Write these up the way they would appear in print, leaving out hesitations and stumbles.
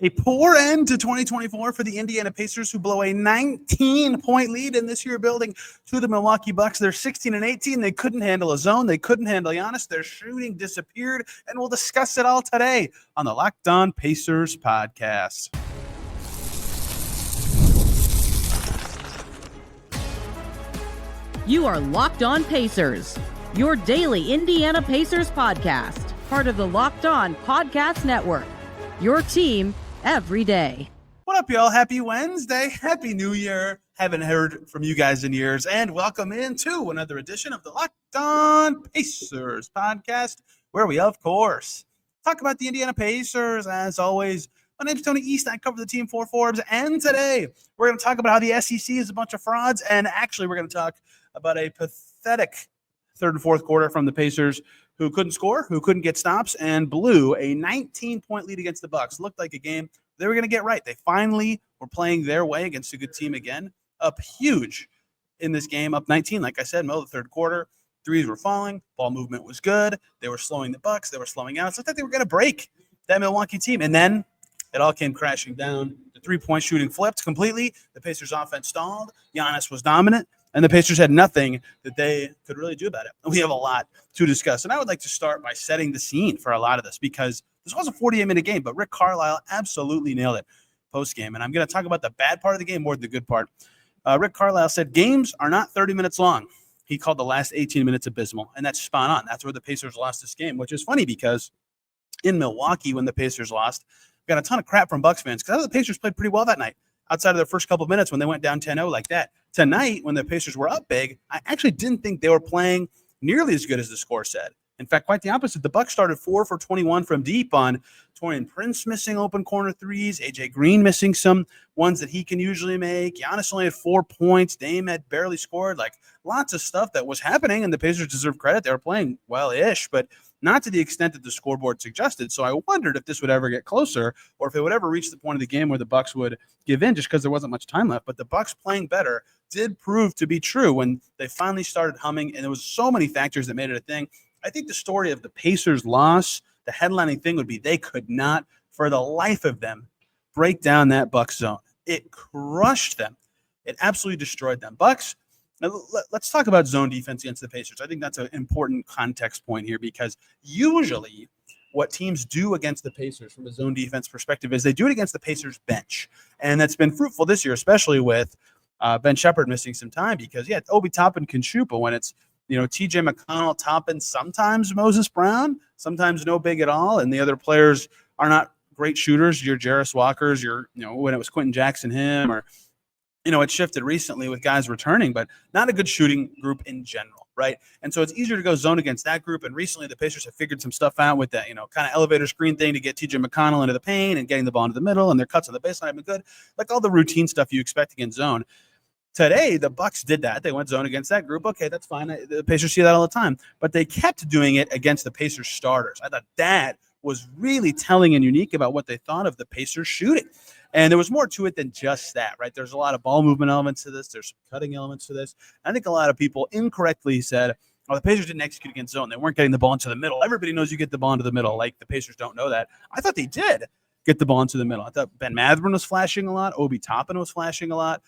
A poor end to 2024 for the Indiana Pacers, who blow a 19-point lead in this year building to the Milwaukee Bucks. They're 16-18. They couldn't handle a zone. They couldn't handle Giannis. Their shooting disappeared, and we'll discuss it all today on the Locked On Pacers podcast. You are Locked On Pacers, your daily Indiana Pacers podcast, part of the Locked On Podcast Network, your team every day. What up, y'all? Happy Wednesday. Happy New Year. Haven't heard from you guys in years. And welcome into another edition of the Locked On Pacers podcast, where we, of course, talk about the Indiana Pacers. As always, my name's Tony East. I cover the team for Forbes. And today, we're going to talk about how the SEC is a bunch of frauds. And actually, we're going to talk about a pathetic third and fourth quarter from the Pacers, who couldn't score, who couldn't get stops, and blew a 19-point lead against the Bucks. Looked like a game they were going to get right. They finally were playing their way against a good team again. Up huge in this game, up 19. Like I said, middle of the third quarter, threes were falling, ball movement was good. They were slowing the Bucks. They were slowing out. It looked like they were going to break that Milwaukee team. And then it all came crashing down. The three-point shooting flipped completely. The Pacers' offense stalled. Giannis was dominant. And the Pacers had nothing that they could really do about it. We have a lot to discuss. And I would like to start by setting the scene for a lot of this, because this was a 48-minute game, but Rick Carlisle absolutely nailed it post-game. And I'm going to talk about the bad part of the game more than the good part. Rick Carlisle said games are not 30 minutes long. He called the last 18 minutes abysmal, and that's spot on. That's where the Pacers lost this game, which is funny because in Milwaukee, when the Pacers lost, got a ton of crap from Bucks fans because I thought the Pacers played pretty well that night, outside of their first couple of minutes when they went down 10-0 like that. Tonight, when the Pacers were up big, I actually didn't think they were playing nearly as good as the score said. In fact, quite the opposite. The Bucks started 4 for 21 from deep on Taurean Prince missing open corner threes, AJ Green missing some ones that he can usually make. Giannis only had 4 points. Dame had barely scored. Like, lots of stuff that was happening, and the Pacers deserve credit. They were playing well-ish, but not to the extent that the scoreboard suggested. So I wondered if this would ever get closer, or if it would ever reach the point of the game where the Bucks would give in just because there wasn't much time left. But the Bucks playing better did prove to be true when they finally started humming, and there was so many factors that made it a thing. I think the story of the Pacers' loss, the headlining thing would be they could not, for the life of them, break down that Bucks zone. It crushed them. It absolutely destroyed them. Bucks, now let's talk about zone defense against the Pacers. I think that's an important context point here, because usually what teams do against the Pacers from a zone defense perspective is they do it against the Pacers bench. And that's been fruitful this year, especially with Ben Shepherd missing some time, because, yeah, Obi Toppin can shoot, but when it's, TJ McConnell, Toppin, sometimes Moses Brown, sometimes no big at all, and the other players are not great shooters, your Jarris Walkers, when it was Quentin Jackson, him, or, it shifted recently with guys returning, but not a good shooting group in general, right? And so it's easier to go zone against that group, and recently the Pacers have figured some stuff out with that, kind of elevator screen thing to get TJ McConnell into the paint and getting the ball into the middle, and their cuts on the baseline have been good, like all the routine stuff you expect against zone. Today, the Bucks did that. They went zone against that group. Okay, that's fine. The Pacers see that all the time. But they kept doing it against the Pacers starters. I thought that was really telling and unique about what they thought of the Pacers shooting. And there was more to it than just that, right? There's a lot of ball movement elements to this. There's some cutting elements to this. I think a lot of people incorrectly said, the Pacers didn't execute against zone. They weren't getting the ball into the middle. Everybody knows you get the ball into the middle. Like, the Pacers don't know that. I thought they did get the ball into the middle. I thought Ben Mathurin was flashing a lot. Obi Toppin was flashing a lot.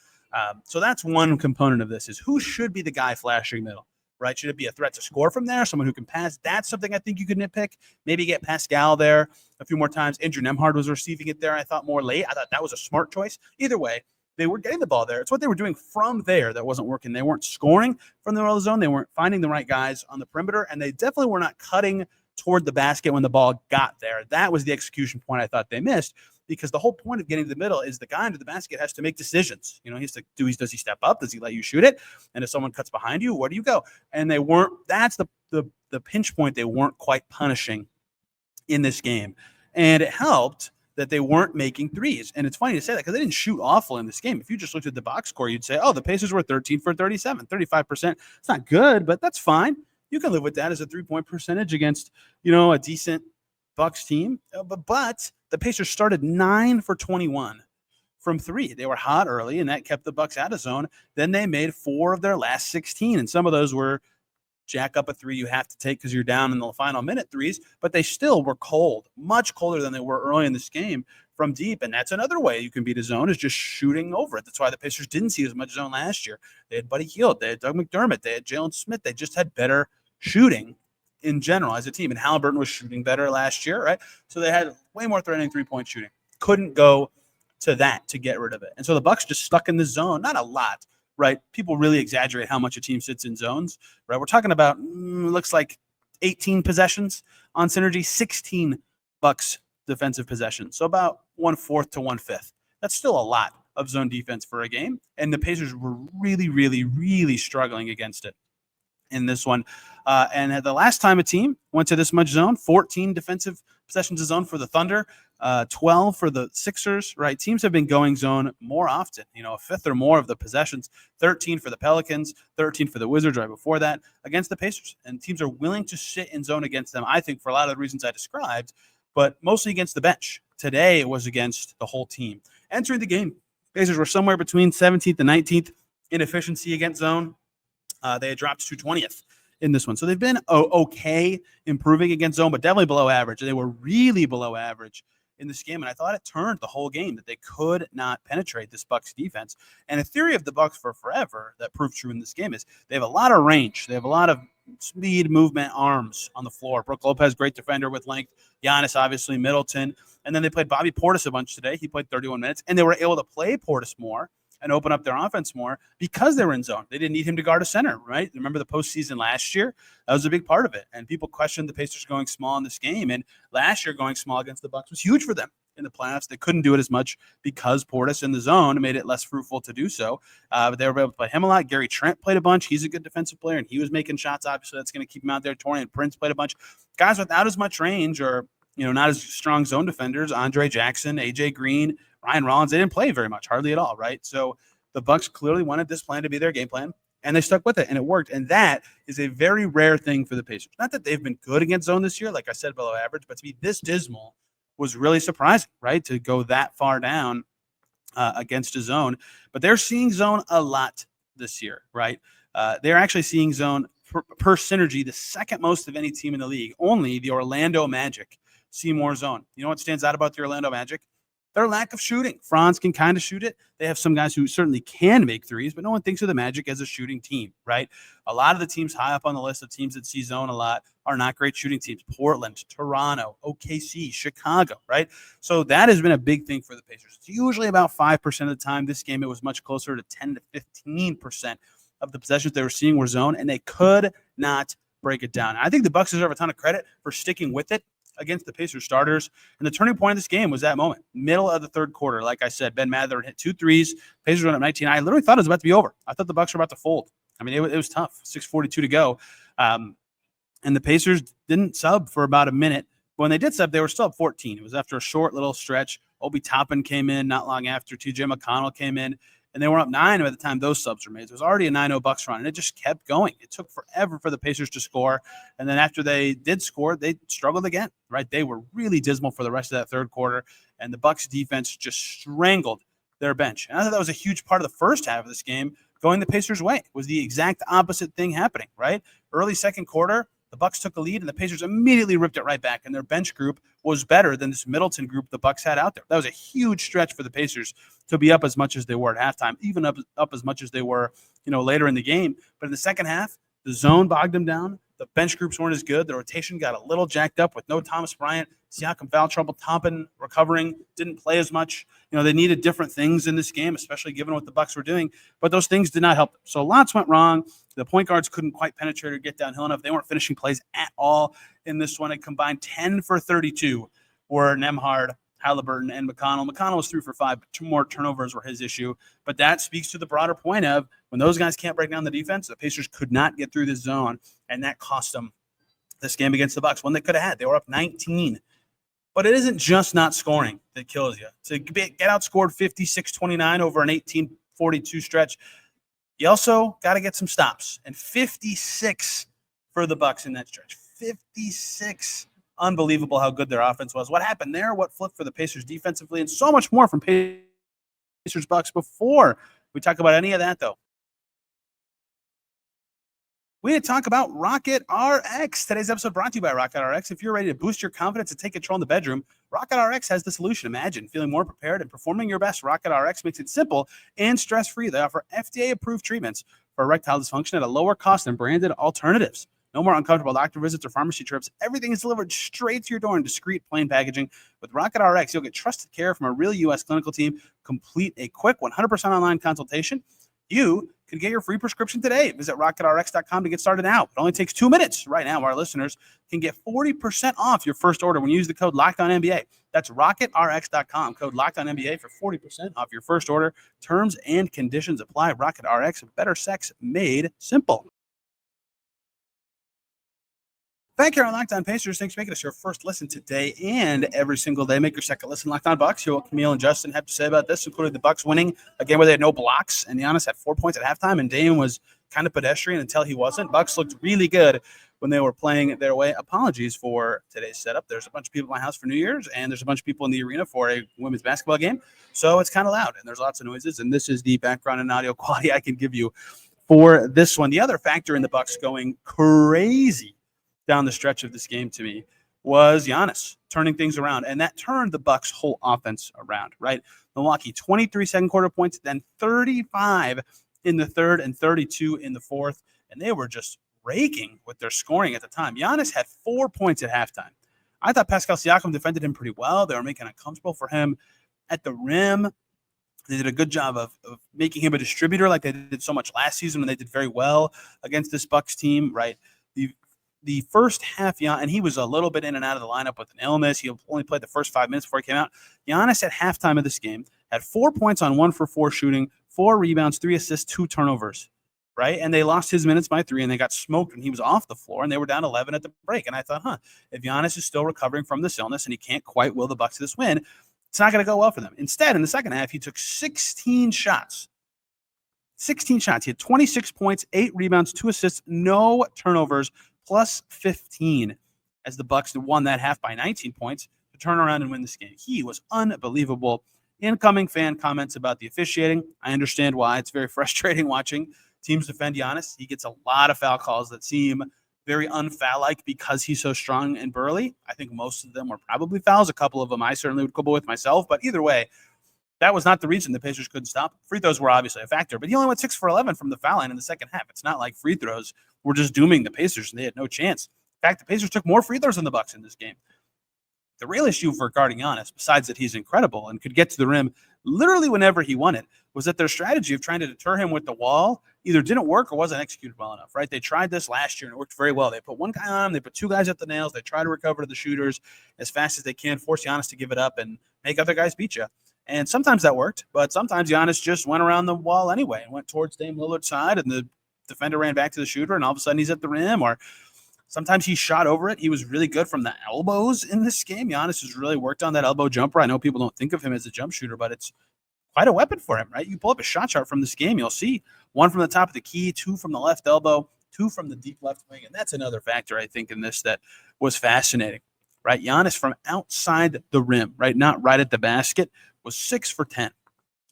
So that's one component of this, is who should be the guy flashing middle, right? Should it be a threat to score from there, someone who can pass? That's something I think you could nitpick. Maybe get Pascal there a few more times. Andrew Nembhard was receiving it there, I thought, more late. I thought that was a smart choice. Either way, they were getting the ball there. It's what they were doing from there that wasn't working. They weren't scoring from the middle of the zone. They weren't finding the right guys on the perimeter, and they definitely were not cutting toward the basket when the ball got there. That was the execution point I thought they missed, because the whole point of getting to the middle is the guy under the basket has to make decisions. He has to does he step up? Does he let you shoot it? And if someone cuts behind you, where do you go? And they weren't. That's the pinch point they weren't quite punishing in this game. And it helped that they weren't making threes. And it's funny to say that because they didn't shoot awful in this game. If you just looked at the box score, you'd say, the Pacers were 13 for 37, 35%. It's not good, but that's fine. You can live with that as a 3-point percentage against, a decent Bucks team. But the Pacers started 9 for 21 from 3. They were hot early, and that kept the Bucks out of zone. Then they made 4 of their last 16, and some of those were jack up a 3 you have to take because you're down in the final minute threes, but they still were cold, much colder than they were early in this game from deep. And that's another way you can beat a zone, is just shooting over it. That's why the Pacers didn't see as much zone last year. They had Buddy Hield, they had Doug McDermott, they had Jalen Smith. They just had better shooting in general as a team. And Haliburton was shooting better last year, right? So they had way more threatening three-point shooting. Couldn't go to that to get rid of it. And so the Bucks just stuck in the zone, not a lot, right? People really exaggerate how much a team sits in zones, right? We're talking about, looks like 18 possessions on Synergy, 16 Bucks defensive possessions. So about 1/4 to 1/5. That's still a lot of zone defense for a game. And the Pacers were really, really, really struggling against it in this one. And the last time a team went to this much zone, 14 defensive possessions of zone for the Thunder, 12 for the Sixers, right? Teams have been going zone more often, a fifth or more of the possessions, 13 for the Pelicans, 13 for the Wizards right before that against the Pacers. And teams are willing to sit in zone against them, I think, for a lot of the reasons I described, but mostly against the bench. Today it was against the whole team. Entering the game, Pacers were somewhere between 17th and 19th in efficiency against zone. They had dropped to 20th in this one. So they've been okay improving against zone, but definitely below average. They were really below average in this game, and I thought it turned the whole game, that they could not penetrate this Bucks defense. And a theory of the Bucks for forever that proved true in this game is they have a lot of range. They have a lot of speed, movement, arms on the floor. Brook Lopez, great defender with length. Giannis, obviously, Middleton. And then they played Bobby Portis a bunch today. He played 31 minutes, and they were able to play Portis more and open up their offense more because they were in zone. They didn't need him to guard a center, right? Remember the postseason last year? That was a big part of it. And people questioned the Pacers going small in this game. And last year going small against the Bucks was huge for them in the playoffs. They couldn't do it as much because Portis in the zone made it less fruitful to do so. But they were able to play him a lot. Gary Trent played a bunch. He's a good defensive player, and he was making shots. Obviously, that's going to keep him out there. Torian Prince played a bunch. Guys without as much range, or not as strong zone defenders, Andre Jackson, AJ Green, Ryan Rollins, they didn't play very much, hardly at all, right? So the Bucks clearly wanted this plan to be their game plan, and they stuck with it, and it worked. And that is a very rare thing for the Pacers. Not that they've been good against zone this year, like I said, below average, but to be this dismal was really surprising, right? To go that far down against a zone. But they're seeing zone a lot this year, right? They're actually seeing zone per Synergy the second most of any team in the league. Only the Orlando Magic see more zone. You know what stands out about the Orlando Magic? Their lack of shooting. Franz can kind of shoot it. They have some guys who certainly can make threes, but no one thinks of the Magic as a shooting team, right? A lot of the teams high up on the list of teams that see zone a lot are not great shooting teams. Portland, Toronto, OKC, Chicago, right? So that has been a big thing for the Pacers. It's usually about 5% of the time. This game, it was much closer to 10 to 15% of the possessions they were seeing were zone, and they could not break it down. I think the Bucks deserve a ton of credit for sticking with it against the Pacers starters. And the turning point of this game was that moment, middle of the third quarter. Like I said, Ben Mathurin hit 2 threes. Pacers went up 19. I literally thought it was about to be over. I thought the Bucks were about to fold. I mean, it was tough. 6:42 to go. And the Pacers didn't sub for about a minute. But when they did sub, they were still up 14. It was after a short little stretch. Obi Toppin came in not long after. TJ McConnell came in. And they were up 9 by the time those subs were made. It was already a 9-0 Bucks run, and it just kept going. It took forever for the Pacers to score. And then after they did score, they struggled again, right? They were really dismal for the rest of that third quarter, and the Bucks defense just strangled their bench. And I thought that was a huge part of the first half of this game going the Pacers' way. It was the exact opposite thing happening, right? Early second quarter, the Bucks took the lead, and the Pacers immediately ripped it right back, and their bench group was better than this Middleton group the Bucks had out there. That was a huge stretch for the Pacers to be up as much as they were at halftime, even up as much as they were, later in the game. But in the second half, the zone bogged them down. The bench groups weren't as good. The rotation got a little jacked up with no Thomas Bryant. Siakam foul trouble. Toppin recovering, didn't play as much. They needed different things in this game, especially given what the Bucks were doing. But those things did not help them. So lots went wrong. The point guards couldn't quite penetrate or get downhill enough. They weren't finishing plays at all in this one. It combined 10 for 32 were Nembhard, Haliburton, and McConnell. McConnell was 3 for 5, but 2 more turnovers were his issue. But that speaks to the broader point of when those guys can't break down the defense, the Pacers could not get through this zone, and that cost them this game against the Bucks, one they could have had. They were up 19. But it isn't just not scoring that kills you. To get outscored 56-29 over an 18-42 stretch, you also got to get some stops. And 56 for the Bucks in that stretch. 56. Unbelievable how good their offense was. What happened there? What flipped for the Pacers defensively? And so much more from Pacers Bucks before we talk about any of that, though. We need to talk about Rocket RX. Today's episode brought to you by Rocket RX. If you're ready to boost your confidence and take control in the bedroom, RocketRx has the solution. Imagine feeling more prepared and performing your best. RocketRx makes it simple and stress-free. They offer FDA-approved treatments for erectile dysfunction at a lower cost than branded alternatives. No more uncomfortable doctor visits or pharmacy trips. Everything is delivered straight to your door in discreet, plain packaging. With RocketRx, you'll get trusted care from a real U.S. clinical team. Complete a quick 100% online consultation. You can get your free prescription today. Visit rocketrx.com to get started now. It only takes 2 minutes. Right now, our listeners can get 40% off your first order when you use the code LOCKEDONNBA. That's rocketrx.com, code LOCKEDONNBA for 40% off your first order. Terms and conditions apply. RocketRx, better sex made simple. Thank you, our Locked On Pacers. Thanks for making us your first listen today and every single day. Make your second listen Locked On Bucks. Hear what Camille and Justin have to say about this, including the Bucks winning a game where they had no blocks, and Giannis had 4 points at halftime, and Dame was kind of pedestrian until he wasn't. Bucks looked really good when they were playing their way. Apologies for today's setup. There's a bunch of people at my house for New Year's, and there's a bunch of people in the arena for a women's basketball game, so it's kind of loud, and there's lots of noises, and this is the background and audio quality I can give you for this one. The other factor in the Bucks going crazy down the stretch of this game to me was Giannis turning things around, and that turned the Bucks' whole offense around, right? Milwaukee, 23 second quarter points, then 35 in the third and 32 in the fourth, and they were just raking with their scoring at the time. Giannis had 4 points at halftime. I thought Pascal Siakam defended him pretty well. They were making it comfortable for him at the rim. They did a good job of making him a distributor like they did so much last season when they did very well against this Bucks team, right? The first half, and he was a little bit in and out of the lineup with an illness. He only played the first 5 minutes before he came out. Giannis at halftime of this game had 4 points on 1 for 4 shooting, 4 rebounds, 3 assists, 2 turnovers, right? And they lost his minutes by 3, and they got smoked when he was off the floor, and they were down 11 at the break. And I thought, if Giannis is still recovering from this illness and he can't quite will the Bucks to this win, it's not going to go well for them. Instead, in the second half, he took 16 shots. 16 shots. He had 26 points, 8 rebounds, 2 assists, no turnovers, plus 15 as the Bucks won that half by 19 points to turn around and win this game. He was unbelievable. Incoming fan comments about the officiating. I understand why. It's very frustrating watching teams defend Giannis. He gets a lot of foul calls that seem very unfoul-like because he's so strong and burly. I think most of them were probably fouls. A couple of them I certainly would quibble with myself. But either way, that was not the reason the Pacers couldn't stop. Free throws were obviously a factor, but he only went 6 for 11 from the foul line in the second half. It's not like free throws were just dooming the Pacers and they had no chance. In fact, the Pacers took more free throws than the Bucks in this game. The real issue for guarding Giannis, besides that he's incredible and could get to the rim literally whenever he wanted, was that their strategy of trying to deter him with the wall either didn't work or wasn't executed well enough, right? They tried this last year and it worked very well. They put one guy on him, they put 2 guys at the nails, they try to recover to the shooters as fast as they can, force Giannis to give it up and make other guys beat you. And sometimes that worked, but sometimes Giannis just went around the wall anyway and went towards Dame Lillard's side, and the defender ran back to the shooter, and all of a sudden he's at the rim. Or sometimes he shot over it. He was really good from the elbows in this game. Giannis has really worked on that elbow jumper. I know people don't think of him as a jump shooter, but it's quite a weapon for him, right? You pull up a shot chart from this game, you'll see 1 from the top of the key, 2 from the left elbow, 2 from the deep left wing, and that's another factor, I think, in this that was fascinating, right? Giannis from outside the rim, right, not right at the basket, was 6 for 10.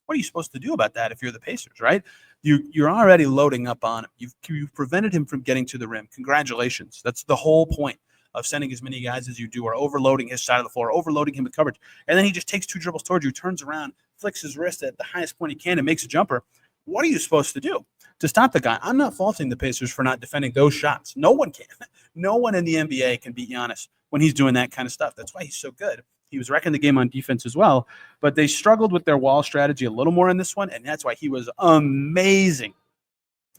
What are you supposed to do about that if you're the Pacers, right? You're already loading up on him. You've prevented him from getting to the rim. Congratulations. That's the whole point of sending as many guys as you do, or overloading his side of the floor, overloading him with coverage. And then he just takes 2 dribbles towards you, turns around, flicks his wrist at the highest point he can, and makes a jumper. What are you supposed to do to stop the guy? I'm not faulting the Pacers for not defending those shots. No one can. No one in the NBA can beat Giannis when he's doing that kind of stuff. That's why he's so good. He was wrecking the game on defense as well, but they struggled with their wall strategy a little more in this one, and that's why he was amazing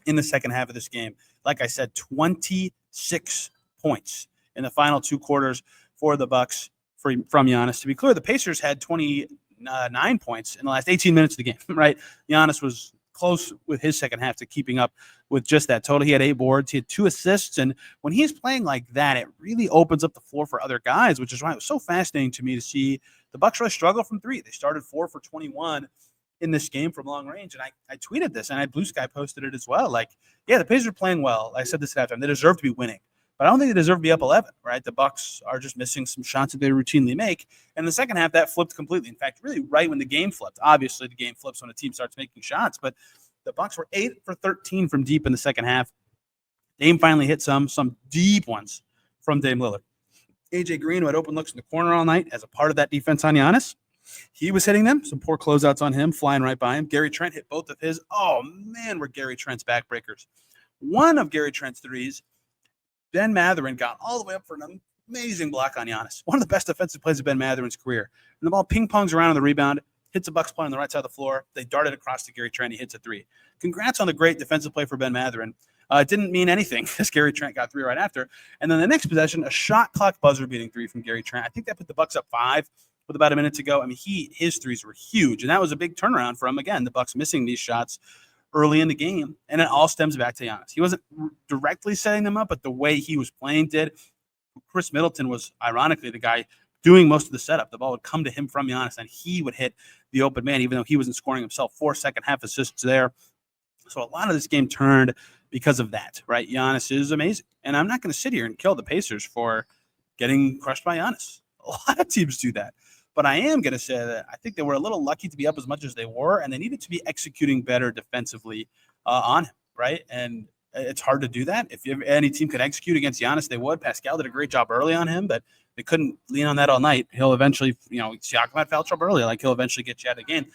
in the second half of this game. Like I said, 26 points in the final 2 quarters for the Bucks from Giannis. To be clear, the Pacers had 29 points in the last 18 minutes of the game, right? Giannis was close with his second half to keeping up with just that total. He had 8 boards. He had 2 assists. And when he's playing like that, it really opens up the floor for other guys, which is why it was so fascinating to me to see the Bucks really struggle from 3. They started 4 for 21 in this game from long range. And I tweeted this, and I Blue Sky posted it as well. Like, yeah, the Pacers are playing well. I said this at halftime. They deserve to be winning. But I don't think they deserve to be up 11, right? The Bucks are just missing some shots that they routinely make. And in the second half, that flipped completely. In fact, really right when the game flipped. Obviously, the game flips when a team starts making shots. But the Bucks were 8 for 13 from deep in the second half. Dame finally hit some deep ones from Dame Lillard. AJ Green, who had open looks in the corner all night as a part of that defense on Giannis, he was hitting them. Some poor closeouts on him, flying right by him. Gary Trent hit both of his. Oh, man, were Gary Trent's backbreakers. One of Gary Trent's threes, Ben Mathurin got all the way up for an amazing block on Giannis. One of the best defensive plays of Ben Mathurin's career. And the ball ping-pongs around on the rebound, hits a Bucks player on the right side of the floor. They dart it across to Gary Trent. He hits a three. Congrats on the great defensive play for Ben Mathurin. It didn't mean anything because Gary Trent got three right after. And then the next possession, a shot clock buzzer beating three from Gary Trent. I think that put the Bucks up 5 with about a minute to go. I mean, his threes were huge, and that was a big turnaround for him. Again, the Bucks missing these shots early in the game, and it all stems back to Giannis. He wasn't directly setting them up, but the way he was playing did. Chris Middleton was, ironically, the guy doing most of the setup. The ball would come to him from Giannis, and he would hit the open man, even though he wasn't scoring himself. 4 second-half assists there. So a lot of this game turned because of that, right? Giannis is amazing. And I'm not going to sit here and kill the Pacers for getting crushed by Giannis. A lot of teams do that. But I am going to say that I think they were a little lucky to be up as much as they were, and they needed to be executing better defensively on him, right? And it's hard to do that. If any team could execute against Giannis, they would. Pascal did a great job early on him, but they couldn't lean on that all night. He'll eventually, Siakam had foul trouble early. He'll eventually get you out of the game.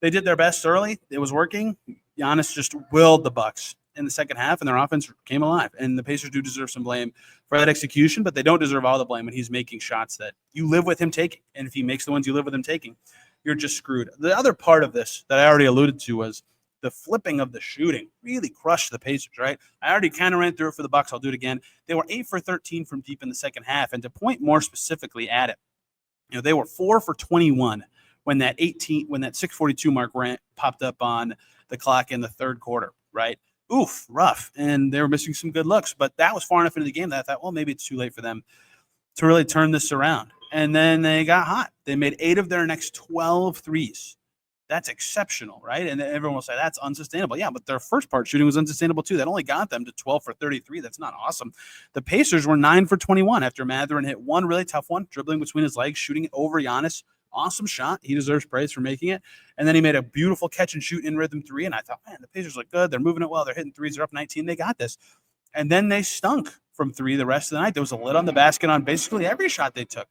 They did their best early. It was working. Giannis just willed the Bucks in the second half, and their offense came alive. And the Pacers do deserve some blame for that execution, but they don't deserve all the blame when he's making shots that you live with him taking. And if he makes the ones you live with him taking, you're just screwed. The other part of this that I already alluded to was the flipping of the shooting really crushed the Pacers, right? I already kind of ran through it for the Bucks. I'll do it again. They were 8 for 13 from deep in the second half. And to point more specifically at it, they were 4 for 21 when that 6:42 mark popped up on the clock in the third quarter, right? Oof, rough. And they were missing some good looks, but that was far enough into the game that I thought, well, maybe it's too late for them to really turn this around. And then they got hot. They made 8 of their next 12 threes. That's exceptional, right? And everyone will say that's unsustainable. Yeah, but their first part shooting was unsustainable too. That only got them to 12 for 33. That's not awesome. The Pacers were 9 for 21 after Mathurin hit one really tough one, dribbling between his legs, shooting it over Giannis. Awesome shot. He deserves praise for making it. And then he made a beautiful catch and shoot in rhythm three. And I thought, man, the Pacers look good. They're moving it well. They're hitting threes. They're up 19. They got this. And then they stunk from three the rest of the night. There was a lid on the basket on basically every shot they took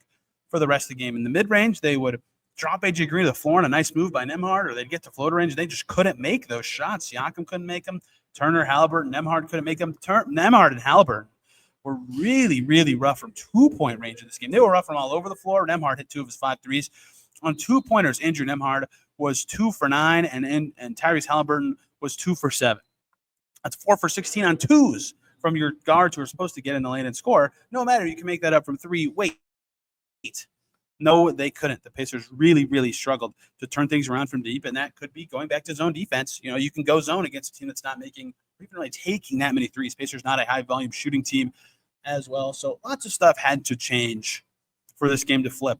for the rest of the game. In the mid-range, they would drop AJ Green to the floor on a nice move by Nembhard, or they'd get to floater range. They just couldn't make those shots. Siakam couldn't make them. Turner, Haliburton, Nembhard couldn't make them. Nembhard and Haliburton were really, really rough from two-point range in this game. They were rough from all over the floor. Nembhard hit 2 of his 5 threes. On 2-pointers, Andrew Nembhard was 2 for 9, and Tyrese Haliburton was 2 for 7. That's 4 for 16 on twos from your guards who are supposed to get in the lane and score. No matter, you can make that up from 3. Wait. No, they couldn't. The Pacers really, really struggled to turn things around from deep, and that could be going back to zone defense. You can go zone against a team that's not making, or even really taking that many threes. Pacers not a high-volume shooting team as well. So lots of stuff had to change for this game to flip.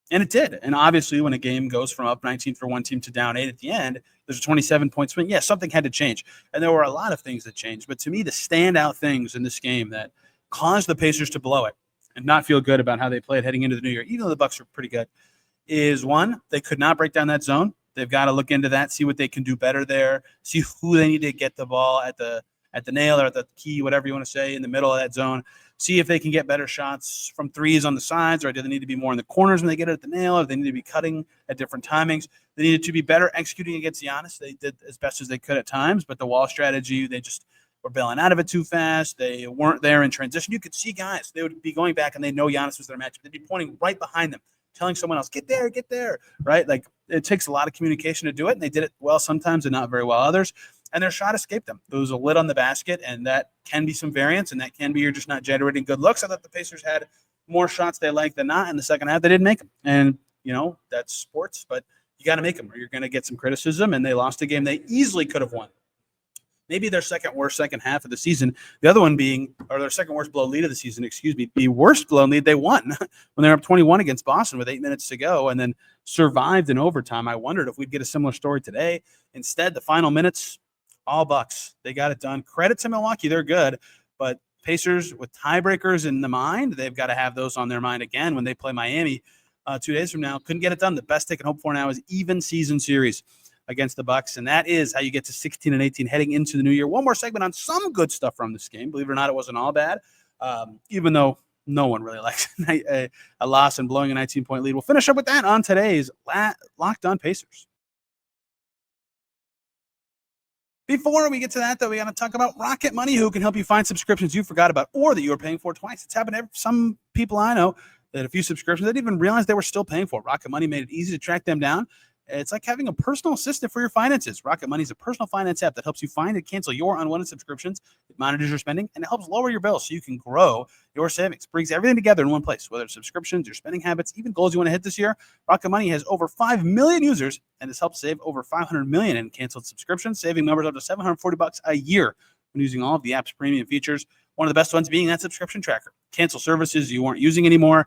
And it did. And obviously, when a game goes from up 19 for one team to down 8 at the end, there's a 27-point swing. Yeah, something had to change. And there were a lot of things that changed. But to me, the standout things in this game that caused the Pacers to blow it and not feel good about how they played heading into the new year, even though the Bucks were pretty good, is one, they could not break down that zone. They've got to look into that, see what they can do better there, see who they need to get the ball at the nail or at the key, whatever you want to say, in the middle of that zone. See if they can get better shots from threes on the sides, or do they need to be more in the corners when they get it at the nail, or they need to be cutting at different timings. They needed to be better executing against Giannis. They did as best as they could at times, but the wall strategy, they just were bailing out of it too fast. They weren't there in transition. You could see guys, they would be going back and they know Giannis was their matchup. They'd be pointing right behind them, telling someone else, get there, right? Like, it takes a lot of communication to do it, and they did it well sometimes and not very well others. And their shot escaped them. There was a lid on the basket, and that can be some variance, and that can be you're just not generating good looks. I thought the Pacers had more shots they liked than not in the second half. They didn't make them. And, that's sports, but you got to make them or you're going to get some criticism, and they lost a game they easily could have won. Maybe their second worst second half of the season. The other one being, or their second worst blown lead of the season, the worst blown lead they won when they were up 21 against Boston with 8 minutes to go and then survived in overtime. I wondered if we'd get a similar story today. Instead, the final minutes, all Bucks. They got it done. Credit to Milwaukee. They're good. But Pacers with tiebreakers in the mind, they've got to have those on their mind again when they play Miami 2 days from now. Couldn't get it done. The best they can hope for now is even season series against the Bucks, and that is how you get to 16-18 heading into the new year. One more segment on some good stuff from this game. Believe it or not, it wasn't all bad, even though no one really likes a loss and blowing a 19-point lead. We'll finish up with that on today's Locked On Pacers. Before we get to that, though, we got to talk about Rocket Money, who can help you find subscriptions you forgot about or that you were paying for twice. It's happened to some people I know that had a few subscriptions they didn't even realize they were still paying for. Rocket Money made it easy to track them down. It's like having a personal assistant for your finances. Rocket Money is a personal finance app that helps you find and cancel your unwanted subscriptions. It monitors your spending and it helps lower your bills so you can grow your savings. It brings everything together in one place, whether it's subscriptions, your spending habits, even goals you want to hit this year. Rocket Money has over 5 million users and has helped save over 500 million in canceled subscriptions, saving members up to $740 a year when using all of the app's premium features. One of the best ones being that subscription tracker. Cancel services you weren't using anymore.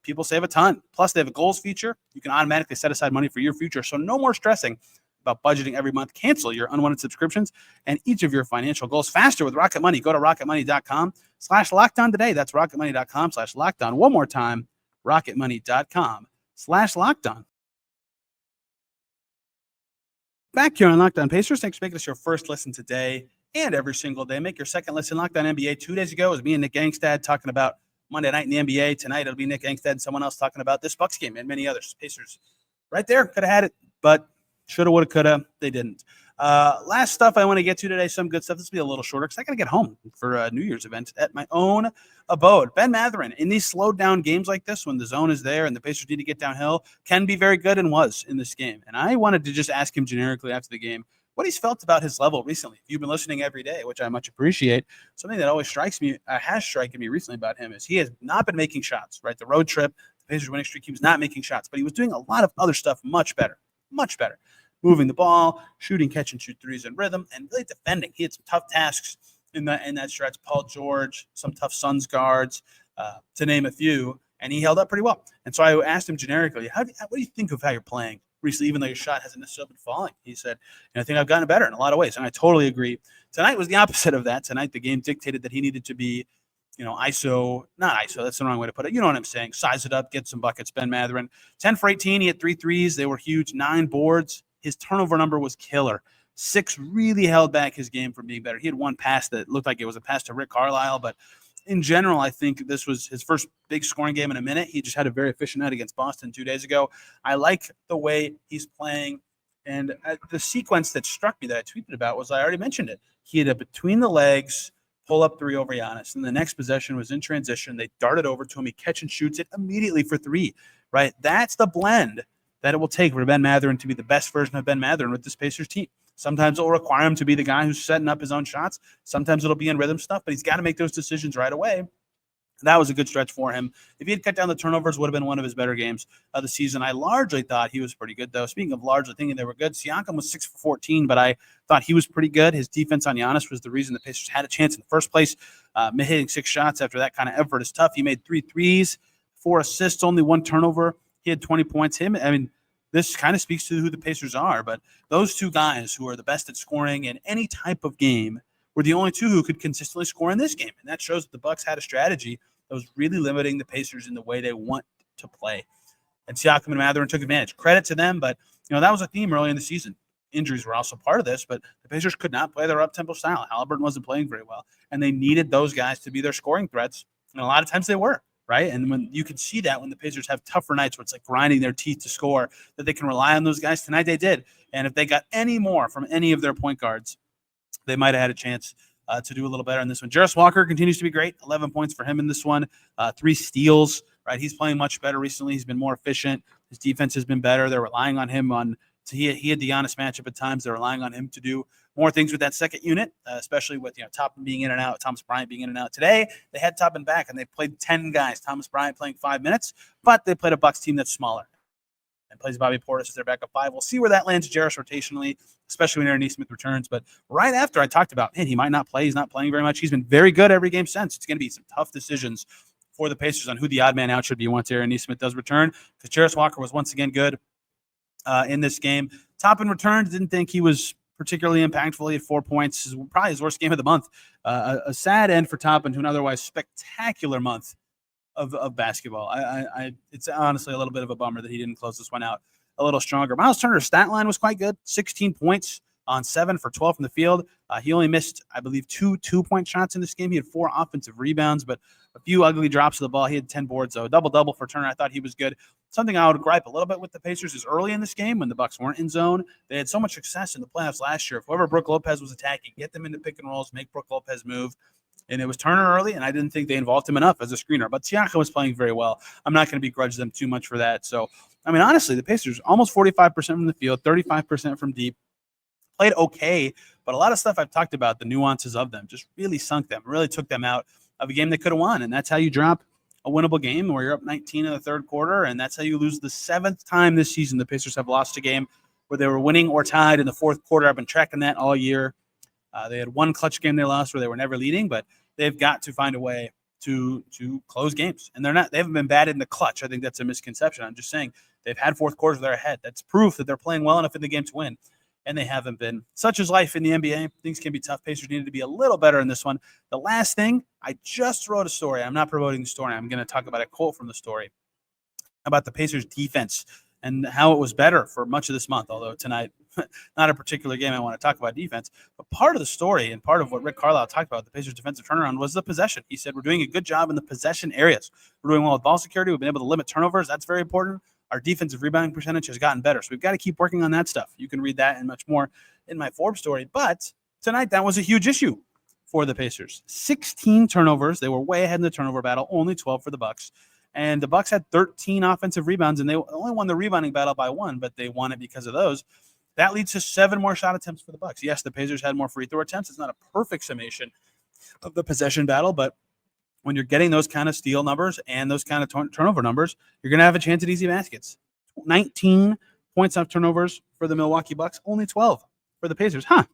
People save a ton. Plus, they have a goals feature. You can automatically set aside money for your future, so no more stressing about budgeting every month. Cancel your unwanted subscriptions and each of your financial goals faster with Rocket Money. Go to rocketmoney.com/lockedon today. That's rocketmoney.com/lockedon. One more time, rocketmoney.com/lockedon. Back here on Locked On Pacers. Thanks for making us your first listen today and every single day. Make your second listen. Locked On NBA 2 days ago. It was me and Nick Gangstad talking about Monday night in the NBA. Tonight it'll be Nick Gangstad and someone else talking about this Bucks game and many others. Pacers right there. Could have had it, but shoulda, woulda, coulda. They didn't. Last stuff I want to get to today, some good stuff. This will be a little shorter because I got to get home for a New Year's event at my own abode. Ben Mathurin, in these slowed down games like this, when the zone is there and the Pacers need to get downhill, can be very good and was in this game. And I wanted to just ask him generically after the game what he's felt about his level recently. If you've been listening every day, which I much appreciate, something that always strikes me, has striking me recently about him is he has not been making shots, right? The road trip, the Pacers winning streak, he was not making shots, but he was doing a lot of other stuff much better. Moving the ball, shooting, catch and shoot threes in rhythm, and really defending. He had some tough tasks in that stretch. Paul George, some tough Suns guards, to name a few, and he held up pretty well. And so I asked him generically, what do you think of how you're playing recently, even though your shot hasn't necessarily been falling? He said, I think I've gotten better in a lot of ways, and I totally agree. Tonight was the opposite of that. Tonight the game dictated that he needed to be, not ISO, that's the wrong way to put it. You know what I'm saying? Size it up, get some buckets. Ben Mathurin, 10 for 18. He had 3 threes. They were huge, 9 boards. His turnover number was killer. 6 really held back his game from being better. He had one pass that looked like it was a pass to Rick Carlisle, but in general, I think this was his first big scoring game in a minute. He just had a very efficient night against Boston 2 days ago. I like the way he's playing, and the sequence that struck me that I tweeted about was, I already mentioned it. He had a between the legs pull-up 3 over Giannis, and the next possession was in transition. They darted over to him. He catch and shoots it immediately for 3, right? That's the blend that it will take for Ben Mathurin to be the best version of Ben Mathurin with this Pacers team. Sometimes it will require him to be the guy who's setting up his own shots. Sometimes it'll be in rhythm stuff, but he's got to make those decisions right away. That was a good stretch for him. If he had cut down the turnovers, would have been one of his better games of the season. I largely thought he was pretty good, though. Speaking of largely thinking they were good, Siakam was 6 for 14, but I thought he was pretty good. His defense on Giannis was the reason the Pacers had a chance in the first place. Hitting 6 shots after that kind of effort is tough. He made 3 threes, 4 assists, only 1 turnover. He had 20 points. This kind of speaks to who the Pacers are, but those 2 guys who are the best at scoring in any type of game were the only 2 who could consistently score in this game. And that shows that the Bucks had a strategy that was really limiting the Pacers in the way they want to play. And Siakam and Mathurin took advantage. Credit to them, but that was a theme early in the season. Injuries were also part of this, but the Pacers could not play their up-tempo style. Haliburton wasn't playing very well, and they needed those guys to be their scoring threats, and a lot of times they were. Right. And when you can see that when the Pacers have tougher nights where it's like grinding their teeth to score, that they can rely on those guys. Tonight they did. And if they got any more from any of their point guards, they might have had a chance to do a little better in this one. Jarris Walker continues to be great. 11 points for him in this one. 3 steals. Right. He's playing much better recently. He's been more efficient. His defense has been better. They're relying on him he had the Giannis matchup at times. They're relying on him to do more things with that second unit, especially with Toppin being in and out, Thomas Bryant being in and out. Today, they had Toppin back, and they played 10 guys. Thomas Bryant playing 5 minutes, but they played a Bucks team that's smaller and plays Bobby Portis as their backup 5. We'll see where that lands Jarris rotationally, especially when Aaron Nesmith returns. But right after I talked about, he might not play. He's not playing very much. He's been very good every game since. It's going to be some tough decisions for the Pacers on who the odd man out should be once Aaron Nesmith does return, because Jarris Walker was once again good in this game. Toppin returned. Didn't think he was particularly impactful. He had 4 points. Probably his worst game of the month. A sad end for Toppin to an otherwise spectacular month of basketball. It's honestly a little bit of a bummer that he didn't close this one out a little stronger. Myles Turner's stat line was quite good. 16 points, on 7 for 12 from the field. He only missed, I believe, 2 2-point shots in this game. He had 4 offensive rebounds, but a few ugly drops of the ball. He had 10 boards, though. Double-double for Turner. I thought he was good. Something I would gripe a little bit with the Pacers is early in this game when the Bucks weren't in zone. They had so much success in the playoffs last year. If whoever Brook Lopez was attacking, get them into pick and rolls, make Brook Lopez move. And it was Turner early, and I didn't think they involved him enough as a screener. But Siakam was playing very well. I'm not going to begrudge them too much for that. So, I mean, honestly, the Pacers almost 45% from the field, 35% from deep. Played okay, but a lot of stuff I've talked about, the nuances of them, just really sunk them, really took them out of a game they could have won. And that's how you drop a winnable game where you're up 19 in the third quarter, and that's how you lose the 7th time this season the Pacers have lost a game where they were winning or tied in the fourth quarter. I've been tracking that all year. They had one clutch game they lost where they were never leading, but they've got to find a way to close games. And they haven't been bad in the clutch. I think that's a misconception. I'm just saying they've had fourth quarters where they're ahead. That's proof that they're playing well enough in the game to win. And they haven't been. Such is life in the NBA. Things can be tough. Pacers needed to be a little better in this one. The last thing, I just wrote a story. I'm not promoting the story. I'm going to talk about a quote from the story about the Pacers defense and how it was better for much of this month, although tonight, not a particular game I want to talk about defense. But part of the story and part of what Rick Carlisle talked about, the Pacers defensive turnaround, was the possession. He said, we're doing a good job in the possession areas. We're doing well with ball security. We've been able to limit turnovers. That's very important. Our defensive rebounding percentage has gotten better. So we've got to keep working on that stuff. You can read that and much more in my Forbes story. But tonight, that was a huge issue for the Pacers. 16 turnovers. They were way ahead in the turnover battle, only 12 for the Bucks. And the Bucks had 13 offensive rebounds, and they only won the rebounding battle by 1, but they won it because of those. That leads to 7 more shot attempts for the Bucks. Yes, the Pacers had more free throw attempts. It's not a perfect summation of the possession battle, but when you're getting those kind of steal numbers and those kind of turnover numbers, you're going to have a chance at easy baskets. 19 points off turnovers for the Milwaukee Bucks, only 12 for the Pacers. That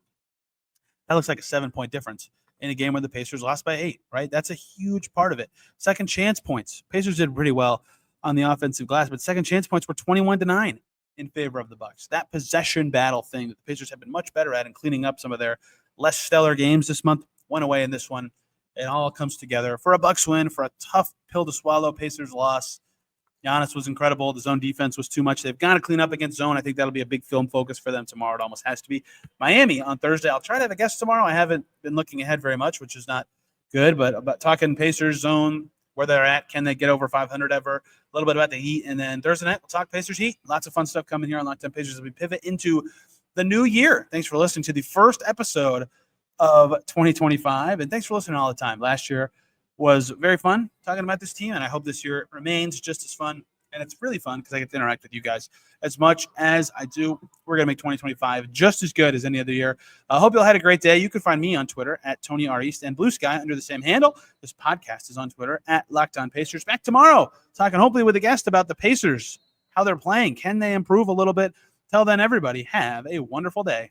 looks like a 7-point difference in a game where the Pacers lost by 8, right? That's a huge part of it. Second chance points. Pacers did pretty well on the offensive glass, but second chance points were 21-9 in favor of the Bucks. That possession battle thing that the Pacers have been much better at in cleaning up some of their less stellar games this month went away in this one. It all comes together for a Bucks win, for a tough pill to swallow Pacers loss. Giannis was incredible. The zone defense was too much. They've got to clean up against zone. I think that'll be a big film focus for them tomorrow. It almost has to be. Miami on Thursday. I'll try to have a guest tomorrow. I haven't been looking ahead very much, which is not good, but about talking Pacers zone, where they're at. Can they get over 500 ever? A little bit about the Heat. And then Thursday night, we'll talk Pacers Heat. Lots of fun stuff coming here on Locked On Pacers as we pivot into the new year. Thanks for listening to the first episode of 2025. And thanks for listening all the time. Last year was very fun talking about this team, and I hope this year remains just as fun. And it's really fun because I get to interact with you guys as much as I do. We're going to make 2025 just as good as any other year. I hope you all had a great day. You can find me on Twitter at Tony R. East and Blue Sky under the same handle. This podcast is on Twitter at Locked On Pacers. Back tomorrow, talking hopefully with a guest about the Pacers, how they're playing. Can they improve a little bit? Till then, everybody, have a wonderful day.